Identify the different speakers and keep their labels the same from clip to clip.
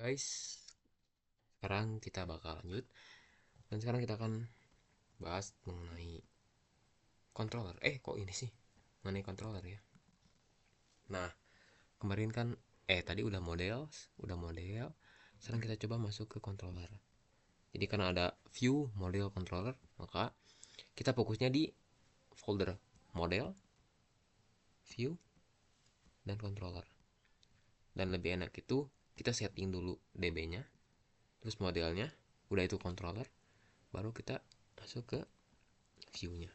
Speaker 1: guys, sekarang kita bakal lanjut. Dan sekarang kita akan bahas mengenai controller. Kok ini sih? Mengenai controller ya. Nah, kemarin kan tadi udah model. Sekarang kita coba masuk ke controller. Jadi karena ada view model controller, maka kita fokusnya di folder model, view, dan controller. Dan lebih enak itu kita setting dulu DB-nya, terus modelnya, udah itu controller, baru kita masuk ke view-nya.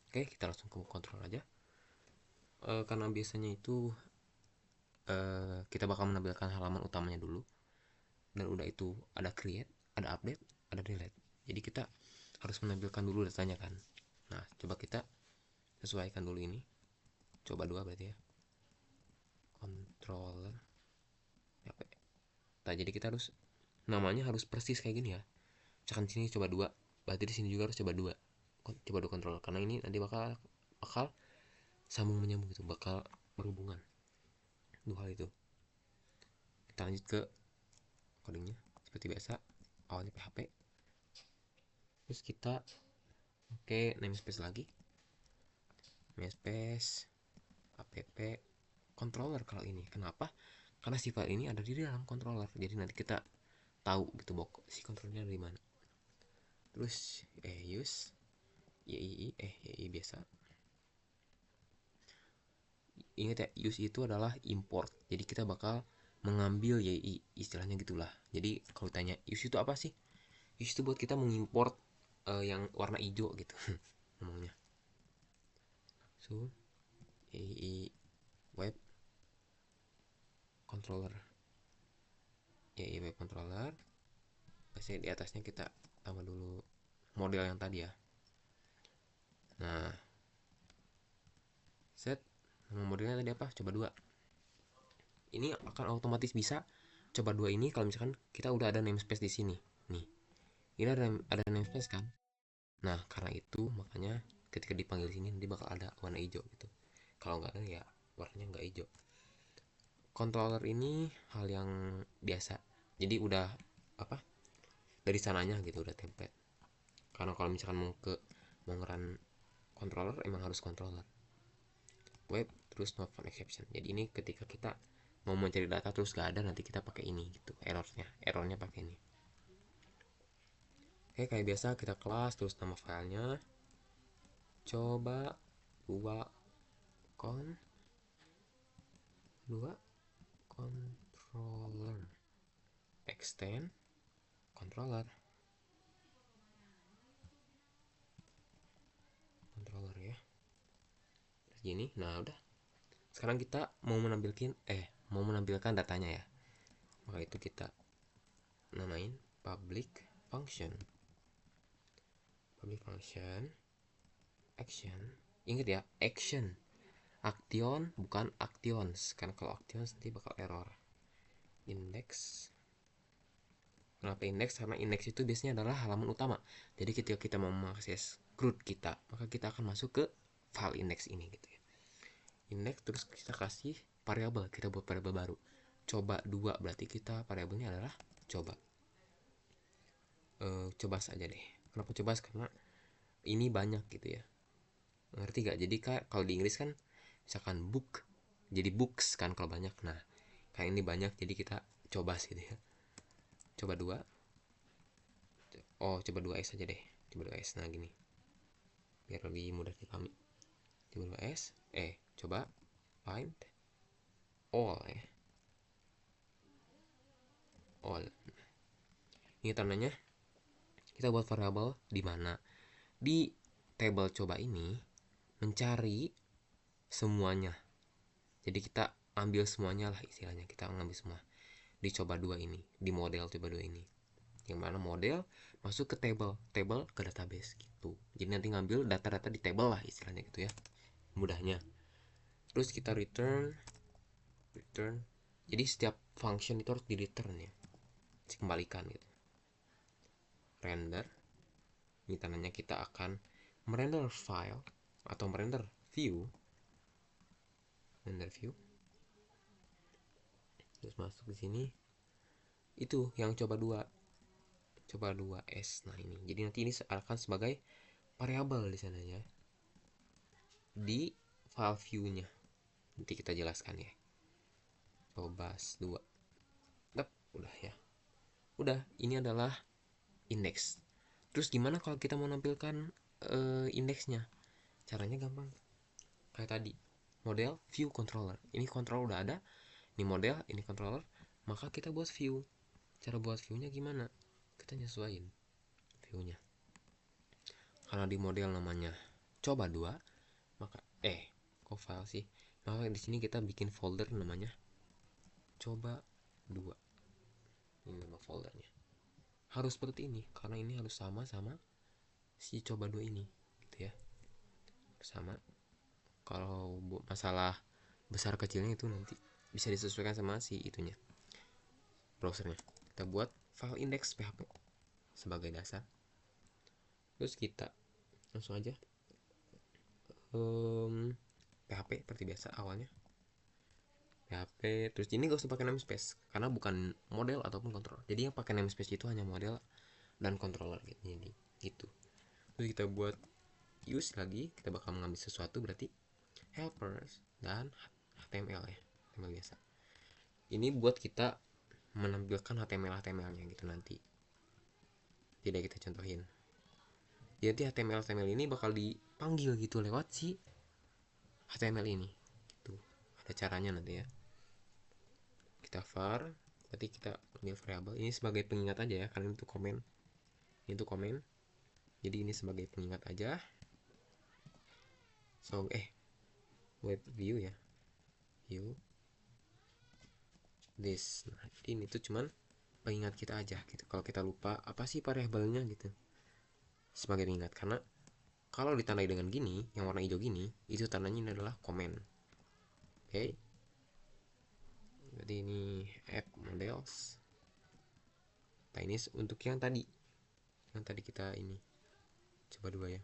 Speaker 1: Oke, kita langsung ke control aja. Karena biasanya itu kita bakal menampilkan halaman utamanya dulu, dan udah itu ada create, ada update, ada delete. Jadi kita harus menampilkan dulu datanya kan. Nah, coba kita sesuaikan dulu ini. Coba dua berarti ya. Controller. Nah, jadi kita harus namanya harus persis kayak gini ya. Misalkan sini coba dua, berarti di sini juga harus coba dua. Coba dua controller, karena ini nanti bakal sambung menyambung gitu, bakal berhubungan dua hal itu. Kita lanjut ke codingnya seperti biasa, awalnya PHP, terus kita oke namespace lagi, namespace app controller. Kalau ini kenapa? Karena sifat ini ada di dalam controller, jadi nanti kita tahu gitu bahwa si controllernya dari mana. Terus use yii biasa. Ingat ya, use itu adalah import, jadi kita bakal mengambil yii, istilahnya gitulah. Jadi kalau tanya use itu apa sih, use itu buat kita mengimport yang warna hijau gitu ngomongnya. So yii web controller, yii web controller. Biasanya di atasnya kita tambah dulu model yang tadi ya. Nah, set nama modelnya tadi apa, coba dua. Ini akan otomatis bisa coba dua ini kalau misalkan kita udah ada namespace di sini nih. Ini ada namespace kan. Nah, karena itu makanya ketika dipanggil sini nanti bakal ada warna hijau gitu. Kalau nggak ada ya warnanya nggak hijau. Controller ini hal yang biasa, jadi udah apa, dari sananya gitu, udah template. Karena kalau misalkan mau ngeran controller, emang harus controller web terus not found exception. Jadi ini ketika kita mau mencari data terus gak ada, nanti kita pakai ini gitu, errornya pakai ini. Oke, kayak biasa kita kelas terus nama filenya coba dua controller extend controller ya, terus gini. Nah udah, sekarang kita mau menampilkan datanya ya, maka itu kita namain public function action. Ingat ya, action, action bukan actions, kan kalau actions nanti bakal error. Index. Kenapa index? Karena index itu biasanya adalah halaman utama. Jadi ketika kita mau mengakses CRUD kita, maka kita akan masuk ke file index ini gitu ya. Index, terus kita kasih variabel, kita buat variabel baru. Coba dua, berarti kita variabelnya adalah coba. Coba saja deh. Kenapa coba? Karena ini banyak gitu ya. Ngerti gak? Jadi kalau di Inggris kan misalkan book, jadi books kan kalau banyak. Nah, kayak ini banyak, jadi kita coba gitu ya. Coba dua. Coba 2S aja deh. Coba 2S. Nah, gini. Biar lebih mudah dipahami. Coba 2S. Coba find all ya. All. Ini tandanya kita buat variabel di mana di table coba ini mencari semuanya. Jadi kita ambil semuanya lah istilahnya, kita ngambil semua di coba dua ini, di model coba dua ini, yang mana model masuk ke table ke database gitu. Jadi nanti ngambil data-data di table lah istilahnya gitu ya, mudahnya. Terus kita return. Jadi setiap function itu harus di return ya, dikembalikan gitu. Render, ini tandanya kita akan merender file atau merender view. Terus masuk di sini, itu yang coba 2s. Nah ini, jadi nanti ini akan sebagai variabel di sana ya, di file view-nya. Nanti kita jelaskan ya. Coba 2. Udah ya. Udah, ini adalah indeks. Terus gimana kalau kita mau nampilkan indeksnya? Caranya gampang. Kayak tadi, model, view, controller. Ini controller udah ada, ini model, ini controller. Maka kita buat view. Cara buat view-nya gimana? Kita nyesuaiin view-nya. Karena di model namanya coba 2, maka kok file sih? Maka di sini kita bikin folder namanya coba 2. Ini nama foldernya. Harus seperti ini karena ini harus sama si coba 2 ini gitu ya. Sama. Kalau masalah besar kecilnya itu nanti bisa disesuaikan sama si itunya, browsernya. Kita buat file index PHP sebagai dasar. Terus kita langsung aja PHP seperti biasa awalnya. PHP, terus ini gak usah pakai namespace karena bukan model ataupun controller. Jadi yang pakai namespace itu hanya model dan controller gitu. Jadi gitu. Terus kita buat use lagi, kita bakal mengambil sesuatu berarti helpers dan HTML ya, HTML biasa. Ini buat kita menampilkan HTML-nya gitu nanti. Tidak kita contohin. Jadi HTML ini bakal dipanggil gitu lewat si HTML ini. Gitu. Ada caranya nanti ya. Kita var, berarti kita ambil variabel ini sebagai pengingat aja ya, karena itu komen. Ini tuh komen. Jadi ini sebagai pengingat aja. So web view ya. View this. Nah, jadi ini tuh cuman pengingat kita aja gitu. Kalau kita lupa apa sih variabelnya gitu. Sebagai pengingat, karena kalau ditandai dengan gini, yang warna hijau gini, itu tandanya ini adalah komen. Oke. Jadi ini app models. Nah ini untuk yang tadi kita ini coba 2 ya.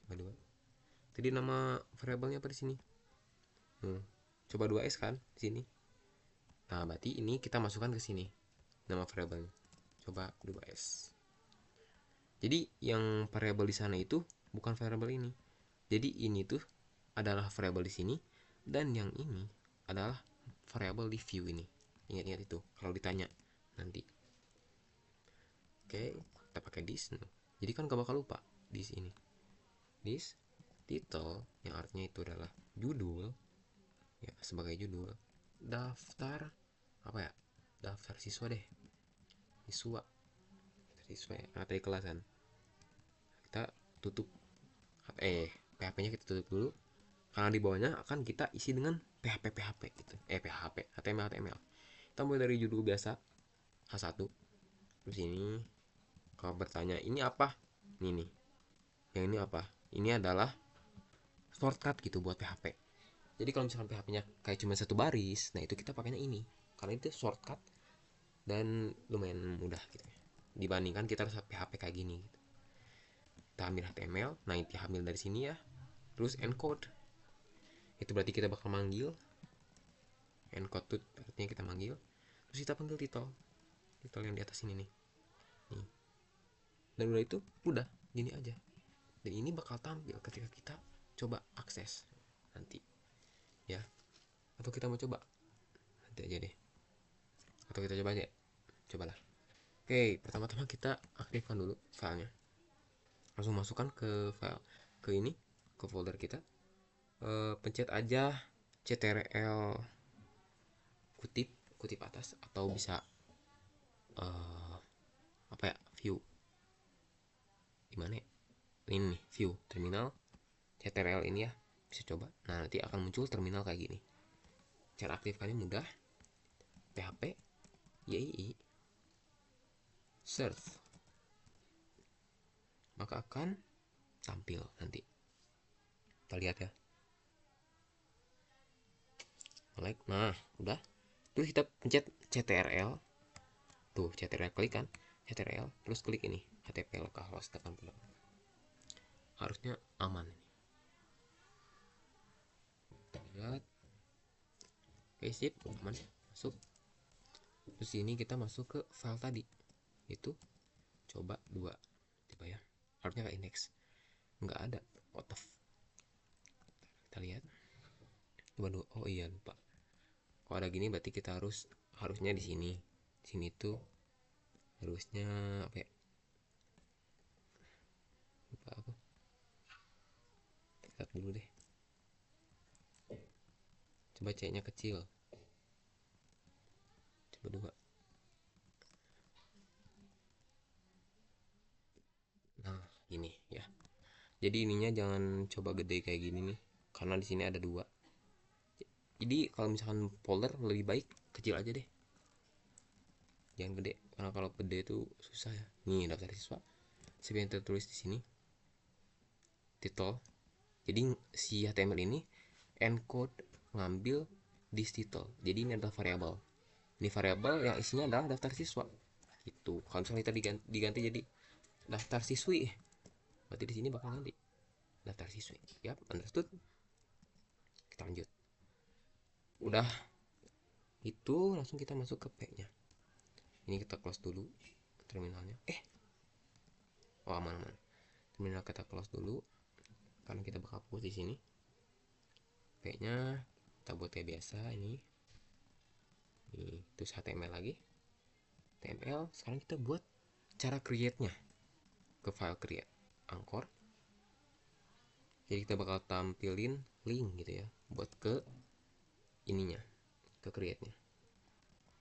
Speaker 1: Coba 2. Jadi nama variabelnya apa di sini? Coba 2s kan di sini. Nah, berarti ini kita masukkan ke sini nama variabelnya. Coba 2s. Jadi yang variabel di sana itu bukan variabel ini. Jadi ini tuh adalah variabel di sini dan yang ini adalah variabel di view ini. Ingat-ingat itu kalau ditanya nanti. Oke, kita pakai this. Jadi kan gak bakal lupa di sini. This title yang artinya itu adalah judul ya, sebagai judul. Daftar apa ya? Daftar siswa deh. Siswa ya, materi kelas kan. Kita tutup PHP-nya kita tutup dulu karena di bawahnya akan kita isi dengan PHP gitu. HTML. Kita mulai dari judul biasa H1. Terus ini kalau bertanya ini apa? Ini nih. Yang ini apa? Ini adalah shortcut gitu buat PHP. Jadi kalau misalkan PHP-nya kayak cuma satu baris, nah itu kita pakainya ini. Karena itu shortcut dan lumayan mudah gitu ya. Dibandingkan kita harus PHP kayak gini gitu. Kita ambil HTML, nah itu ambil dari sini ya. Terus encode. Itu berarti kita bakal manggil. Encode tuh artinya kita manggil. Terus kita panggil title. Title yang di atas ini nih. Nih. Dan udah itu udah gini aja. Dan ini bakal tampil ketika kita coba akses nanti. Ya. Atau kita mau coba. Nanti aja deh. Atau kita coba aja. Cobalah. Oke, pertama-tama kita aktifkan dulu filenya. Langsung masukkan ke file, ke ini, ke folder kita. Pencet aja ctrl kutip atas, atau bisa apa ya, view gimana ya, ini nih, view terminal ctrl ini ya, bisa coba. Nah nanti akan muncul terminal kayak gini. Cara aktifkannya mudah, php yii serve, maka akan tampil nanti. Kita lihat ya. Like, nah udah. Terus kita pencet ctrl. Tuh ctrl, klik kan ctrl, terus klik ini http localhost 80. Harusnya aman ini. Lihat. Oke, sip, aman, masuk. Terus ini kita masuk ke file tadi, itu coba 2. Coba ya, harusnya kayak index, nggak ada. What the kita lihat, coba 2. Oh iya, lupa. Kalau ada gini berarti kita harusnya di sini. Di sini tuh harusnya apa ya? Lupa aku. Lihat dulu deh. Coba C-nya kecil. Coba 2. Nah, gini ya. Jadi ininya jangan coba gede kayak gini nih, karena di sini ada 2. Jadi kalau misalkan folder lebih baik kecil aja deh. Jangan gede, karena kalau gede itu susah ya. Nih, daftar siswa. Seperti yang tertulis di sini, title. Jadi si HTML ini encode ngambil this title. Jadi ini adalah variabel. Ini variabel yang isinya adalah daftar siswa. Gitu. Kalau misalnya kita diganti jadi daftar siswi, berarti di sini bakal ganti daftar siswi. Yap, understood. Kita lanjut. Udah itu langsung kita masuk ke P-nya. Ini kita close dulu terminalnya. Oh, aman. Terminal kita close dulu karena kita bakal fokus di sini. P-nya kita buat kayak biasa ini. Terus HTML lagi. HTML sekarang kita buat cara create-nya ke file create Anchor. Jadi kita bakal tampilin link gitu ya buat ke ininya, ke create-nya.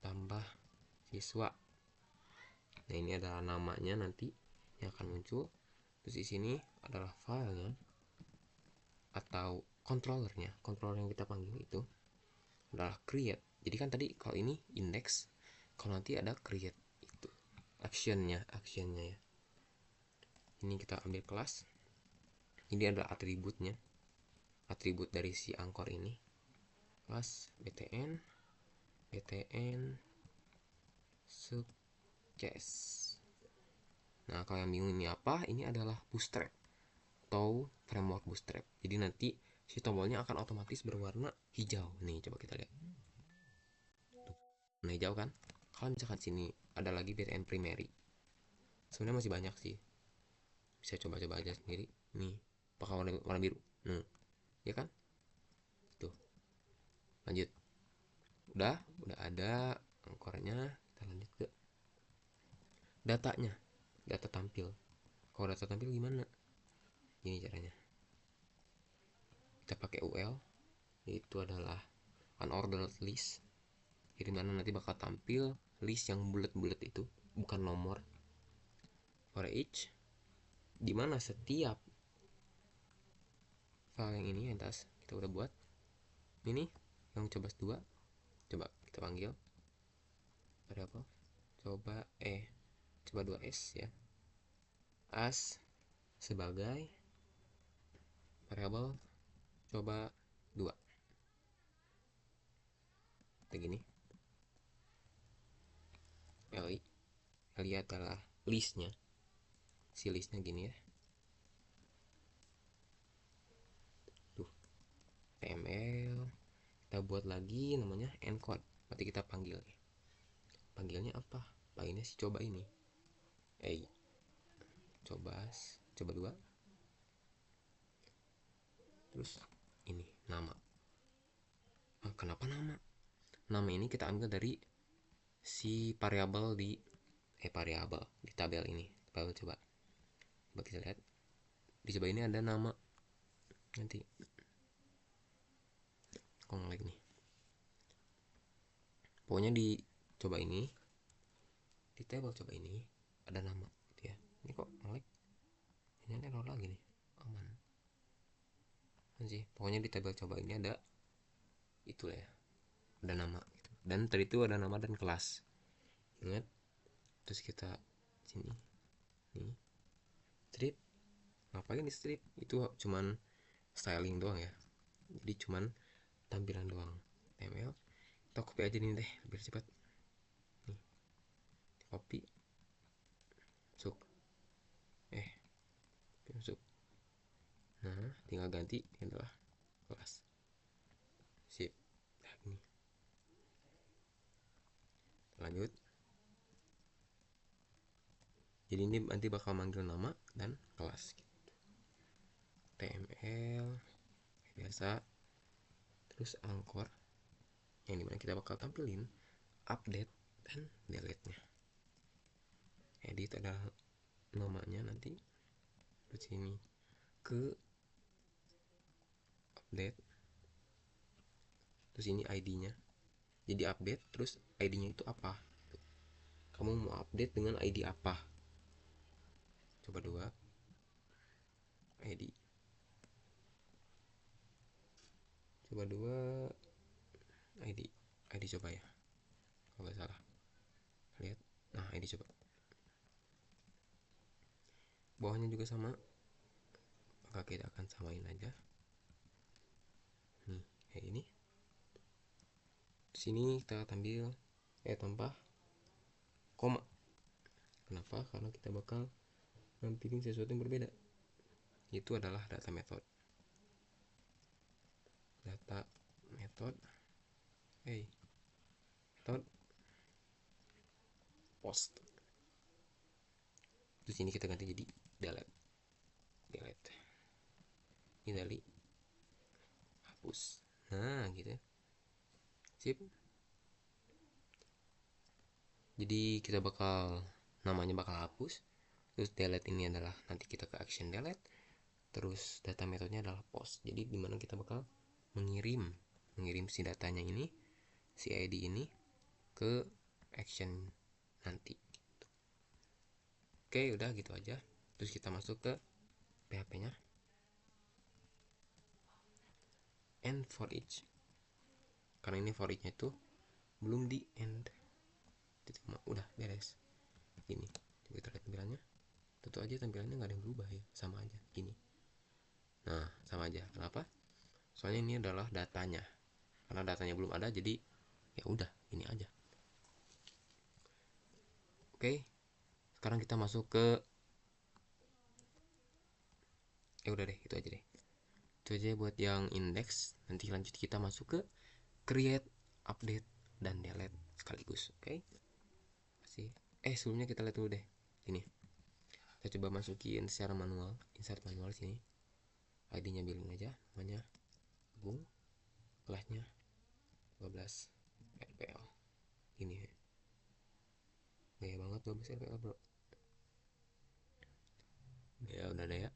Speaker 1: Tambah siswa. Nah, ini adalah namanya nanti yang akan muncul. Terus di sini adalah filenya atau controllernya. Controller yang kita panggil itu adalah create. Jadi kan tadi kalau ini index, kalau nanti ada create itu actionnya ya. Ini kita ambil kelas. Ini adalah atribut dari si Anchor ini. Kelas btn success. Nah, kalau yang bingung ini apa? Ini adalah Bootstrap atau framework Bootstrap. Jadi nanti si tombolnya akan otomatis berwarna hijau. Nih, coba kita lihat. Warna hijau kan? Kalau misalkan sini ada lagi btn primary. Sebenarnya masih banyak sih. Bisa coba-coba aja sendiri. Nih, pakai warna biru. Ya kan? Tuh. Lanjut. Udah ada angkornya. Kita lanjut ke datanya. Data tampil. Kalau data tampil gimana? Gini caranya. Kita pakai UL, yaitu adalah unordered list. Jadi mana nanti bakal tampil list yang bulat-bulat itu, bukan nomor. For each, dimana setiap file yang ini yang atas kita udah buat. Ini yang coba 2. Coba kita panggil variabel coba 2s ya. As sebagai variabel coba 2. Kayak gini. li adalah listnya. Si listnya gini ya. Tuh. HTML. Kita buat lagi namanya encode. Berarti kita panggil. Panggilnya apa? Panggilnya si coba ini. Coba 2. Terus ini nama. Kenapa nama? Nama ini kita ambil dari si variabel di tabel ini. Coba kita lihat. Di coba ini ada nama. Nanti kok ngelag nih. Pokoknya di coba ini, di tabel coba ini ada nama gitu ya. Ini kok ngelag? Ini error lagi nih. Aman. Sih, pokoknya di tabel coba ini ada itulah ya. Ada nama gitu. Dan tadi itu ada nama dan kelas. Ingat? Terus kita sini nih strip. Ngapain di strip? Itu cuman styling doang ya. Jadi cuman tampilan doang. HTML kita copy aja nih deh biar cepat. Nih, copy masuk masuk. Nah, tinggal ganti ini adalah kelas. Sip. Nah, ini lanjut. Jadi ini nanti bakal manggil nama dan kelas gitu. TML biasa, terus angkor yang dimana kita bakal tampilin update dan delete nya. Edit adalah namanya nanti, terus ini ke update, terus ini ID nya. Jadi update terus ID nya itu apa, kamu mau update dengan ID apa. Coba 2 ID, coba 2 ID coba ya, kalau nggak salah. Lihat, nah ID coba. Bawahnya juga sama, maka kita akan samain aja. Nih kayak ini. Sini kita tampil tanpa koma. Kenapa? Karena kita bakal nampilin sesuatu yang berbeda. Itu adalah data method. Data method. Method post. Terus ini kita ganti jadi delete. Ini dari hapus. Nah, gitu. Sip. Jadi kita bakal namanya bakal hapus. Terus delete ini adalah nanti kita ke action delete. Terus data metodenya adalah post. Jadi dimana kita bakal mengirim si datanya ini, si ID ini ke action nanti gitu. Oke, udah gitu aja. Terus kita masuk ke PHP nya, end for each, karena ini for each nya itu belum di end. Udah beres gini. Coba kita lihat tampilannya. Tentu aja tampilannya nggak ada yang berubah ya, sama aja gini. Nah, sama aja. Kenapa? Soalnya ini adalah datanya. Karena datanya belum ada, jadi ya udah ini aja. Oke, sekarang kita masuk ke udah deh, itu aja deh. Itu aja buat yang index. Nanti lanjut kita masuk ke create, update, dan delete sekaligus. Oke. Masih. Sebelumnya kita lihat dulu deh. Ini. Kita coba masukin secara manual, insert manual sini. ID-nya billing aja, namanya Agung. Kelasnya 12 RPL. Ini ya. Gaya banget 12 RPL, bro. Ya udah deh ya.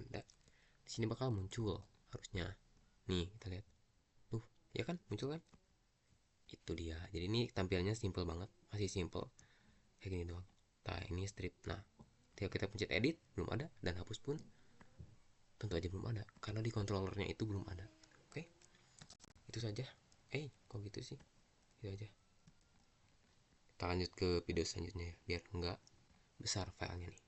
Speaker 1: Udah. Di sini bakal muncul harusnya. Nih, kita lihat. Tuh, ya kan? Muncul kan? Itu dia. Jadi ini tampilannya simple banget, masih simple. Kayak gini doang. Nah, ini strip. Nah, ketika kita pencet edit, belum ada, dan hapus pun tentu aja belum ada, karena di controllernya itu belum ada. Oke, itu saja. Kok gitu sih? Itu aja. Kita lanjut ke video selanjutnya ya, biar nggak besar filenya nih.